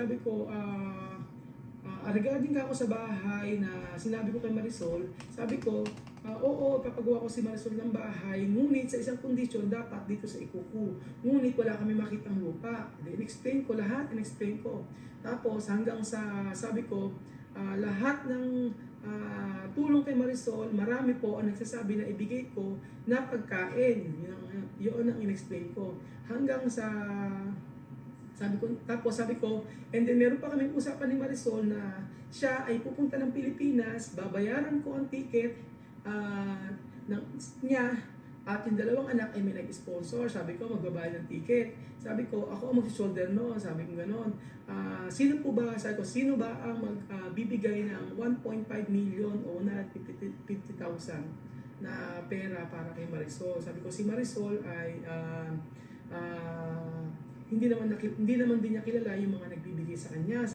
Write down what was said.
sabi ko, regarding ka ako sa bahay na sinabi ko kay Marisol, sabi ko, oo, papagawa ko si Marisol ng bahay, ngunit sa isang kondisyon, dapat dito sa Ikuku. Ngunit wala kami makitang lupa. In-explain ko lahat, in-explain ko. Tapos hanggang sa, sabi ko, lahat ng tulong kay Marisol, marami po ang nagsasabi na ibigay ko na pagkain. Yun ang in-explain ko. Hanggang sa sabi ko, and then meron pa kami usapan ni Marisol na siya ay pupunta ng Pilipinas, babayaran ko ang ticket niya, at yung dalawang anak ay may nag-sponsor. Sabi ko, magbabayad ng ticket. Sabi ko, ako ang mag-shoulder no. Sabi ko gano'n. Sino po ba, sabi ko, sino ba ang magbibigay ng 1.5 million o 50,000 na pera para kay Marisol? Sabi ko, si Marisol ay hindi naman din niya kilala yung mga